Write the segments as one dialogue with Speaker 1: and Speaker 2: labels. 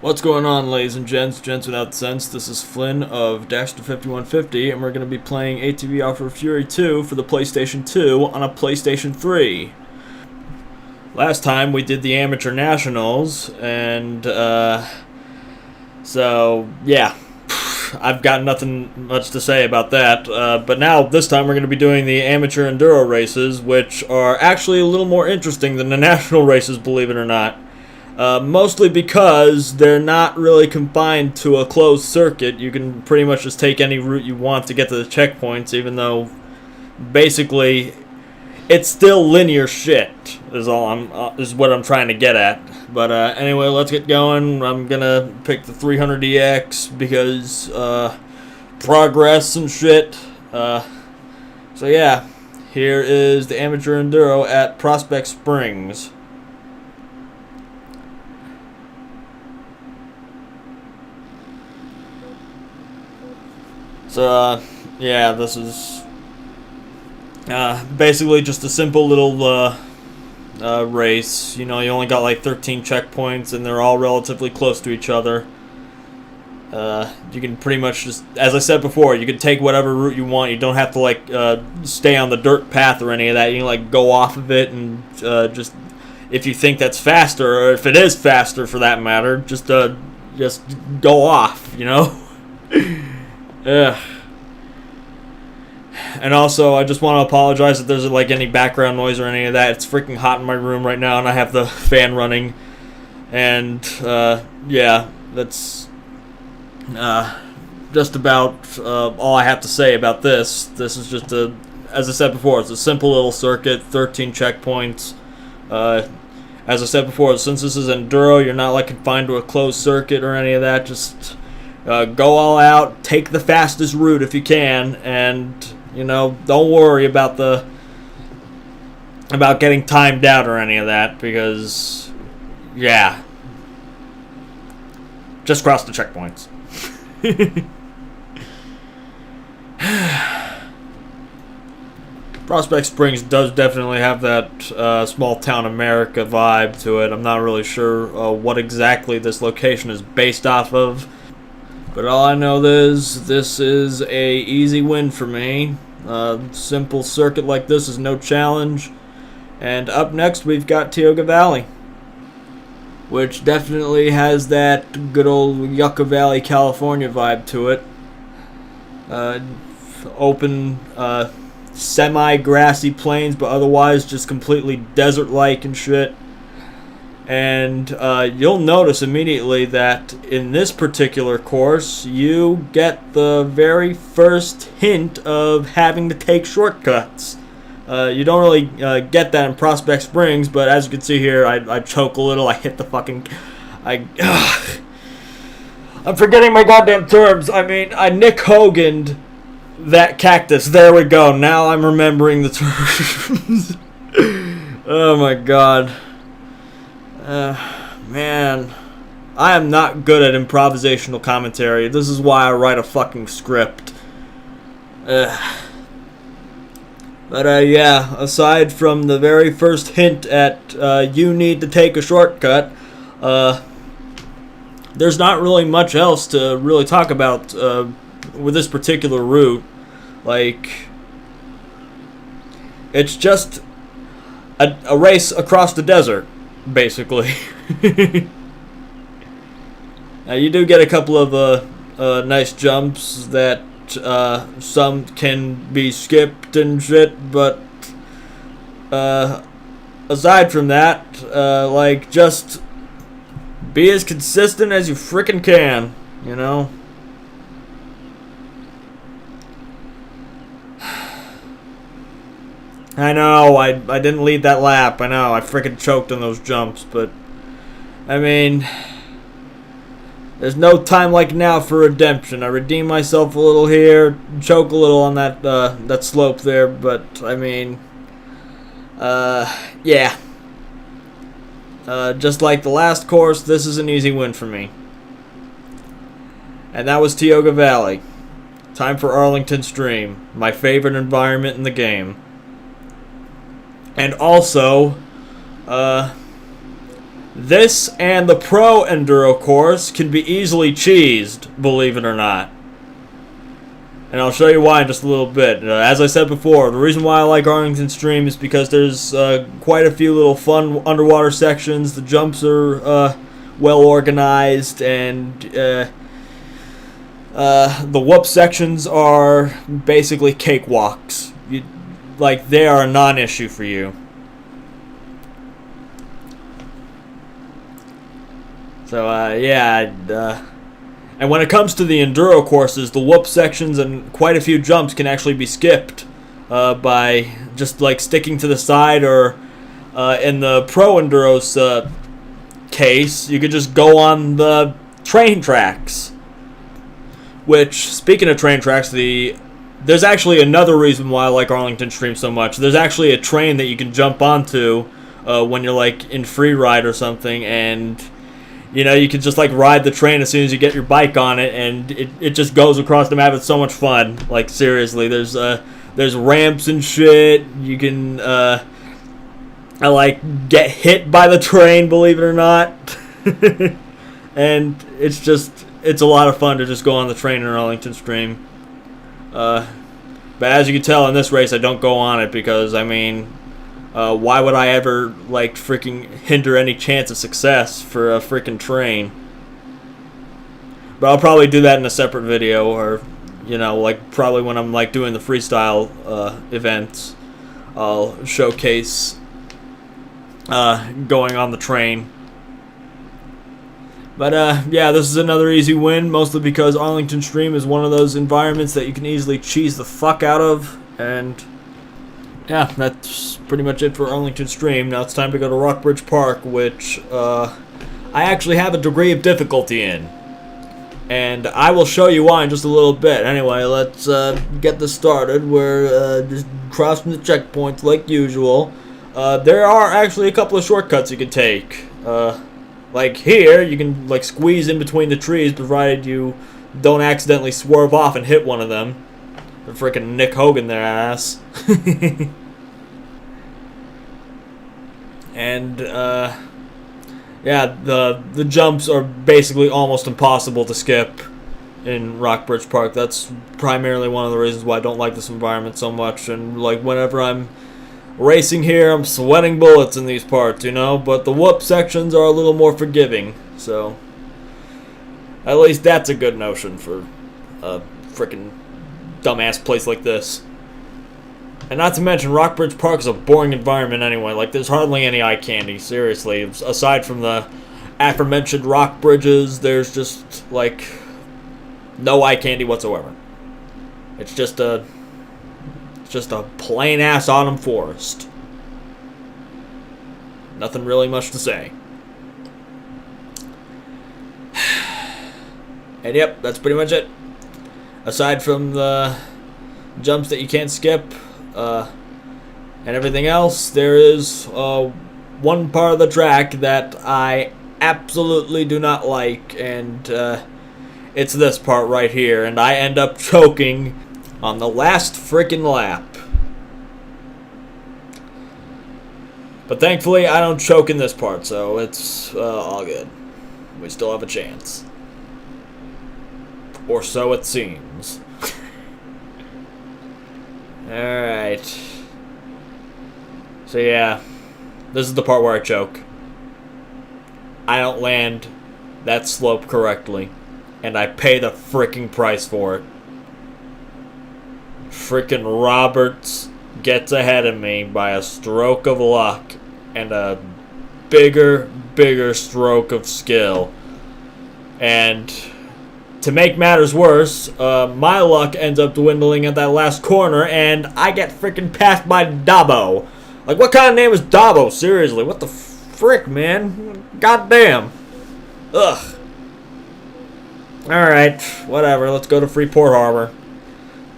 Speaker 1: What's going on, ladies and gents without sense? This is Flynn of Dash to 5150, and we're going to be playing ATV Offroad Fury 2 for the PlayStation 2 on a PlayStation 3. Last time we did the Amateur Nationals, and, so, yeah. I've got nothing much to say about that, but now, this time, we're going to be doing the Amateur Enduro races, which are actually a little more interesting than the National races, believe it or not. Mostly because they're not really confined to a closed circuit. You can pretty much just take any route you want to get to the checkpoints, even though basically it's still linear shit is what I'm trying to get at. But anyway, let's get going. I'm gonna pick the 300EX because progress and shit. So yeah, here is the Amateur Enduro at Prospect Springs. So, yeah, this is basically just a simple little race. You know, you only got like 13 checkpoints, and they're all relatively close to each other. You can pretty much just, as I said before, you can take whatever route you want. You don't have to, like, stay on the dirt path or any of that. You can, like, go off of it and just, if you think that's faster, or if it is faster for that matter, just go off, you know? Yeah. And also, I just want to apologize if there's like any background noise or any of that. It's freaking hot in my room right now, and I have the fan running. And yeah, that's just about all I have to say about this. This is just as I said before, it's a simple little circuit, 13 checkpoints. As I said before, since this is enduro, you're not like confined to a closed circuit or any of that. Just go all out, take the fastest route if you can, and, you know, don't worry about getting timed out or any of that, because, yeah, just cross the checkpoints. Prospect Springs does definitely have that small town America vibe to it. I'm not really sure what exactly this location is based off of. But all I know is this is a easy win for me. Simple circuit like this is no challenge. And up next we've got Tioga Valley, which definitely has that good old Yucca Valley, California vibe to it. Open, semi-grassy plains, but otherwise just completely desert-like and shit. And you'll notice immediately that in this particular course, you get the very first hint of having to take shortcuts. You don't really get that in Prospect Springs, but as you can see here, I choke a little. I hit the fucking... I'm forgetting my goddamn terms. I mean, I Nick Hogan'd that cactus. There we go. Now I'm remembering the terms. Oh my god. Man, I am not good at improvisational commentary. This is why I write a fucking script. But yeah, aside from the very first hint at you need to take a shortcut, there's not really much else to really talk about with this particular route. Like, it's just a race across the desert, basically. Now, you do get a couple of nice jumps that some can be skipped and shit, but aside from that, like, just be as consistent as you frickin' can, you know? I know, I didn't lead that lap. I know, I frickin' choked on those jumps, but I mean, there's no time like now for redemption. I redeem myself a little here, choke a little on that slope there, but I mean, yeah. Just like the last course, this is an easy win for me. And that was Tioga Valley. Time for Arlington Stream, my favorite environment in the game. And also, This and the Pro Enduro course can be easily cheesed, believe it or not. And I'll show you why in just a little bit. As I said before, the reason why I like Arlington Stream is because there's quite a few little fun underwater sections. The jumps are well organized, and the whoop sections are basically cakewalks. They are a non-issue for you. So, and when it comes to the enduro courses, the whoop sections and quite a few jumps can actually be skipped by just sticking to the side, or in the Pro Enduro's case, you could just go on the train tracks. Which, speaking of train tracks, there's actually another reason why I like Arlington Stream so much. There's actually a train that you can jump onto when you're in free ride or something, and you can just ride the train as soon as you get your bike on it, and it just goes across the map. It's so much fun. Seriously, there's ramps and shit. You can get hit by the train, believe it or not. And it's a lot of fun to just go on the train in Arlington Stream. But as you can tell in this race, I don't go on it because, why would I ever freaking hinder any chance of success for a freaking train? But I'll probably do that in a separate video, or probably when I'm doing the freestyle events, I'll showcase going on the train. But yeah, this is another easy win, mostly because Arlington Stream is one of those environments that you can easily cheese the fuck out of. And yeah, that's pretty much it for Arlington Stream. Now it's time to go to Rockbridge Park, which I actually have a degree of difficulty in. And I will show you why in just a little bit. Anyway, let's get this started. We're just crossing the checkpoints like usual. There are actually a couple of shortcuts you can take. Here, you can squeeze in between the trees, provided you don't accidentally swerve off and hit one of them. The frickin' Nick Hogan their ass. And yeah, the jumps are basically almost impossible to skip in Rockbridge Park. That's primarily one of the reasons why I don't like this environment so much. And whenever I'm racing here, I'm sweating bullets in these parts, but the whoop sections are a little more forgiving, so at least that's a good notion for a frickin' dumbass place like this. And not to mention, Rockbridge Park is a boring environment anyway. There's hardly any eye candy, seriously. Aside from the aforementioned rock bridges, there's just no eye candy whatsoever. It's just a plain ass autumn forest. Nothing really much to say. And yep, that's pretty much it. Aside from the jumps that you can't skip, and everything else, there is one part of the track that I absolutely do not like, and it's this part right here, and I end up choking on the last frickin' lap. But thankfully, I don't choke in this part, so it's all good. We still have a chance. Or so it seems. Alright. So yeah, this is the part where I choke. I don't land that slope correctly, and I pay the frickin' price for it. Frickin' Roberts gets ahead of me by a stroke of luck and a bigger stroke of skill. And to make matters worse, my luck ends up dwindling at that last corner, and I get frickin' passed by Dabo. What kind of name is Dabo? Seriously, what the frick, man? Goddamn. Ugh. Alright, whatever. Let's go to Freeport Harbor.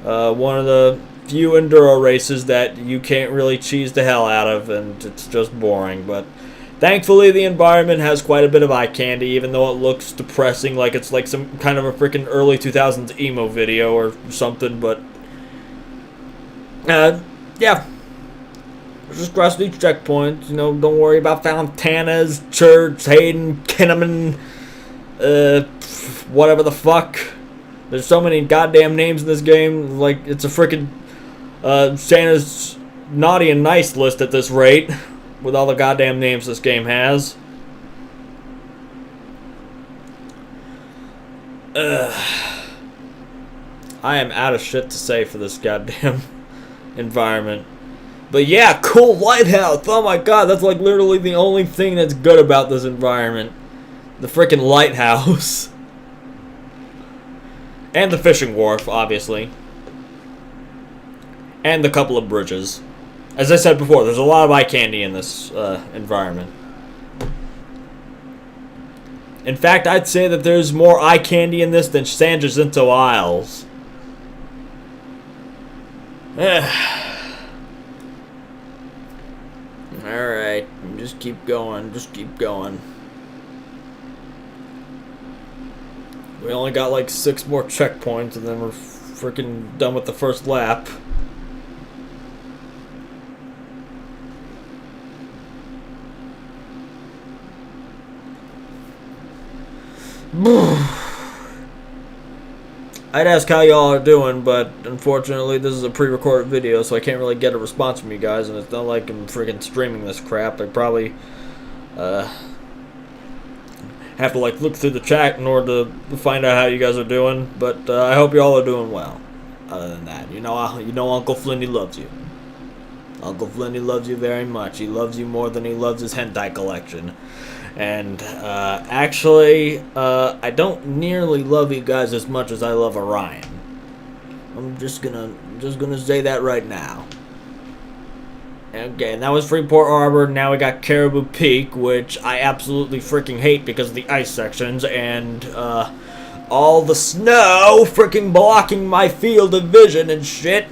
Speaker 1: One of the few enduro races that you can't really cheese the hell out of, and it's just boring. But thankfully, the environment has quite a bit of eye candy, even though it looks depressing, like it's some kind of a freaking early 2000s emo video or something. But yeah, Just cross these checkpoints. You know, don't worry about Fontana's, Church, Hayden, Kinnaman, whatever the fuck. There's so many goddamn names in this game. Like, it's a freaking Santa's naughty and nice list at this rate, with all the goddamn names this game has. I am out of shit to say for this goddamn environment. But yeah, cool lighthouse. Oh my god, that's like literally the only thing that's good about this environment. The freaking lighthouse. And the fishing wharf, obviously. And the couple of bridges. As I said before, there's a lot of eye candy in this environment. In fact, I'd say that there's more eye candy in this than San Jacinto Isles. Alright, just keep going, just keep going. We only got like 6 more checkpoints and then we're freaking done with the first lap. I'd ask how y'all are doing, but unfortunately this is a pre-recorded video, so I can't really get a response from you guys, and it's not like I'm freaking streaming this crap. I probably have to like look through the chat in order to find out how you guys are doing, but I hope y'all are doing well. Other than that, you know Uncle Flinny loves you. Uncle Flinny loves you very much. He loves you more than he loves his hentai collection. And actually, I don't nearly love you guys as much as I love Orion. I'm just gonna say that right now. Okay, and that was Freeport Harbor. Now we got Caribou Peak, which I absolutely freaking hate because of the ice sections and all the snow freaking blocking my field of vision and shit.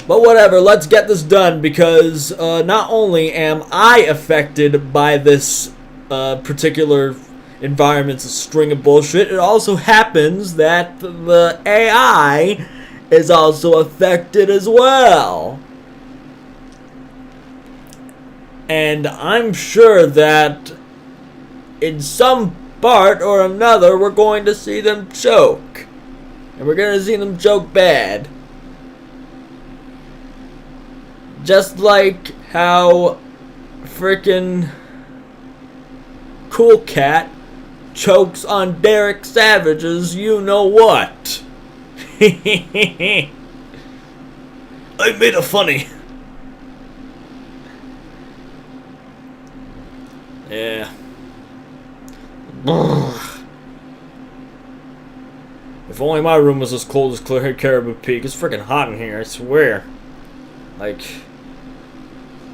Speaker 1: But whatever, let's get this done because not only am I affected by this particular environment's string of bullshit, it also happens that the AI is also affected as well. And I'm sure that in some part or another we're going to see them choke. And we're going to see them choke bad. Just like how frickin' Cool Cat chokes on Derek Savage's you know what. I made a funny. Yeah. If only my room was as cold as Caribou Peak. It's freaking hot in here, I swear. Like,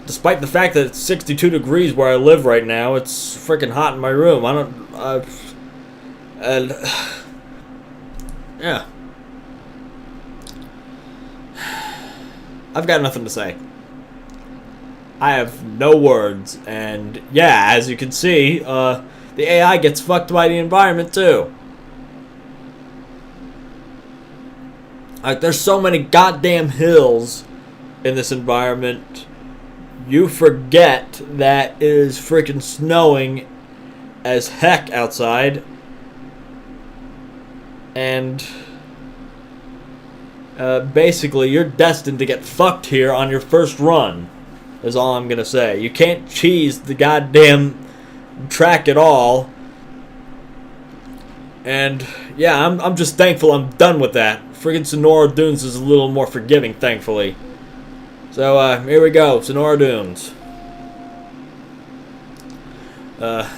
Speaker 1: despite the fact that it's 62 degrees where I live right now, it's freaking hot in my room. Yeah. I've got nothing to say. I have no words, and yeah, as you can see, the AI gets fucked by the environment too. Like, there's so many goddamn hills in this environment. You forget that it is freaking snowing as heck outside, and basically you're destined to get fucked here on your first run, is all I'm gonna say. You can't cheese the goddamn track at all, and yeah, I'm just thankful I'm done with that. Friggin' Sonora Dunes is a little more forgiving, thankfully. So, here we go, Sonora Dunes.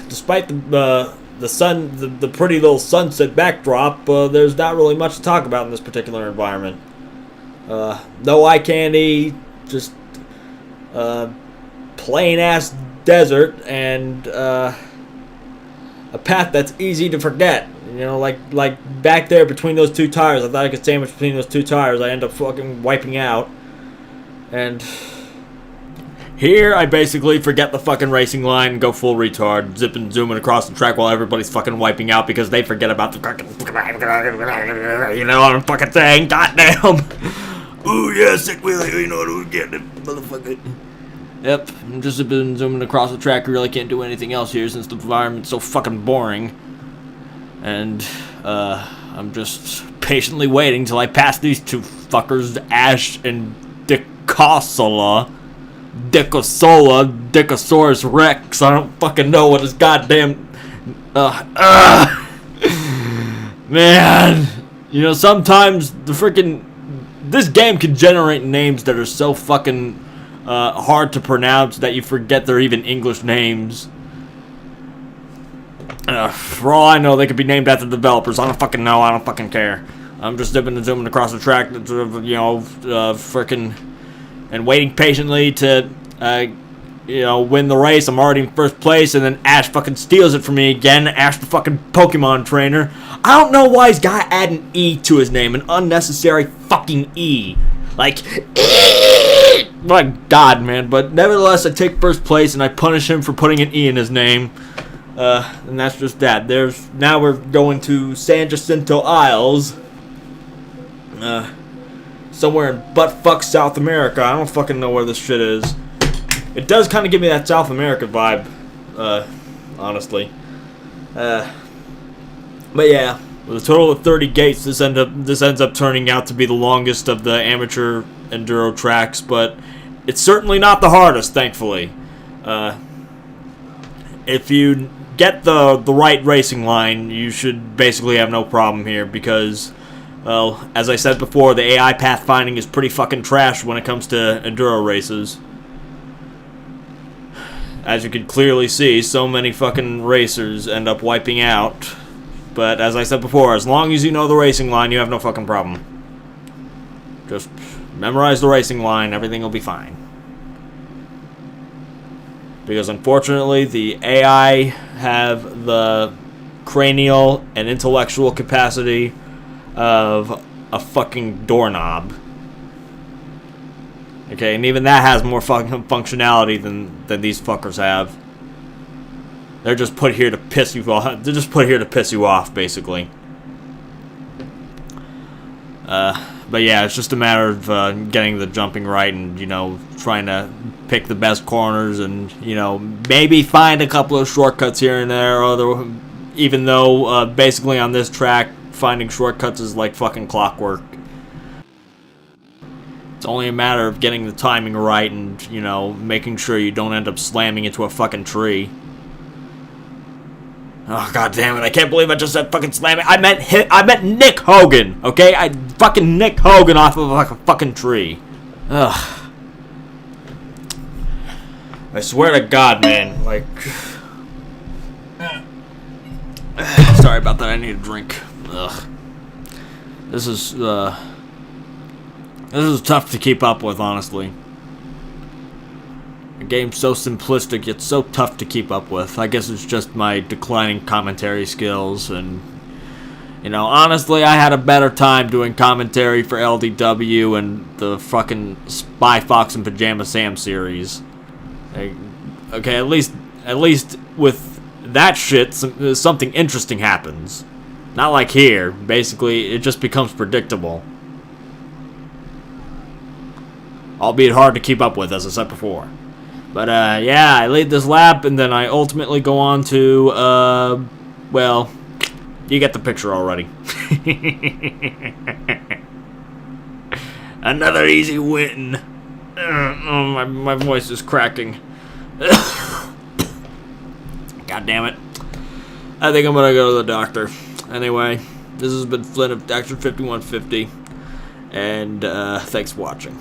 Speaker 1: Despite the pretty little sunset backdrop, there's not really much to talk about in this particular environment. No eye candy, just plain ass desert, and a path that's easy to forget. You know, like back there between those two tires, I thought I could sandwich between those two tires. I end up fucking wiping out. And here, I basically forget the fucking racing line and go full retard, zipping, zooming across the track while everybody's fucking wiping out because they forget about the fucking, you know what I'm fucking saying? Goddamn! Ooh, yeah, sick wheelie. You know what we're getting, motherfucker. Yep, I'm just been zooming across the track. Really can't do anything else here since the environment's so fucking boring. And, I'm just patiently waiting till I pass these two fuckers, Ash and Dickosola. Dickosaurus Rex. I don't fucking know what his goddamn... Man, you know, sometimes the freaking... This game can generate names that are so fucking hard to pronounce that you forget they're even English names. For all I know, they could be named after the developers. I don't fucking know. I don't fucking care. I'm just dipping and zooming across the track, you know, freaking... And waiting patiently to, you know, win the race. I'm already in first place, and then Ash fucking steals it from me again. Ash, the fucking Pokemon trainer. I don't know why he's got to add an E to his name, an unnecessary fucking E. Like, my God, man. But nevertheless, I take first place, and I punish him for putting an E in his name. And that's just that. Now we're going to San Jacinto Isles. Somewhere in buttfuck South America. I don't fucking know where this shit is. It does kind of give me that South America vibe, honestly. But yeah, with a total of 30 gates, this ends up turning out to be the longest of the amateur enduro tracks, but it's certainly not the hardest, thankfully. If you get the right racing line, you should basically have no problem here, because... Well, as I said before, the AI pathfinding is pretty fucking trash when it comes to enduro races. As you can clearly see, so many fucking racers end up wiping out. But as I said before, as long as you know the racing line, you have no fucking problem. Just memorize the racing line, everything will be fine. Because unfortunately, the AI have the cranial and intellectual capacity of a fucking doorknob. Okay, and even that has more fucking functionality than these fuckers have. They're just put here to piss you off. They're just put here to piss you off, basically. But yeah, it's just a matter of getting the jumping right and, you know, trying to pick the best corners and, you know, maybe find a couple of shortcuts here and there, even though basically on this track, finding shortcuts is like fucking clockwork. It's only a matter of getting the timing right and, you know, making sure you don't end up slamming into a fucking tree. Oh, god damn it, I can't believe I just said fucking slamming. I meant Nick Hogan, okay? I fucking Nick Hogan off of like a fucking tree. Ugh. I swear to God, man, like... Sorry about that, I need a drink. Ugh. This is tough to keep up with, honestly. A game so simplistic, yet so tough to keep up with. I guess it's just my declining commentary skills, and... You know, honestly, I had a better time doing commentary for LDW and the fucking Spy Fox and Pajama Sam series. Okay, at least with that shit, something interesting happens. Not like here. Basically, it just becomes predictable. Albeit hard to keep up with, as I said before. But, yeah, I lead this lap, and then I ultimately go on to, well, you get the picture already. Another easy win. Oh, my voice is cracking. God damn it. I think I'm gonna go to the doctor. Anyway, this has been Flynn of Action 5150, and thanks for watching.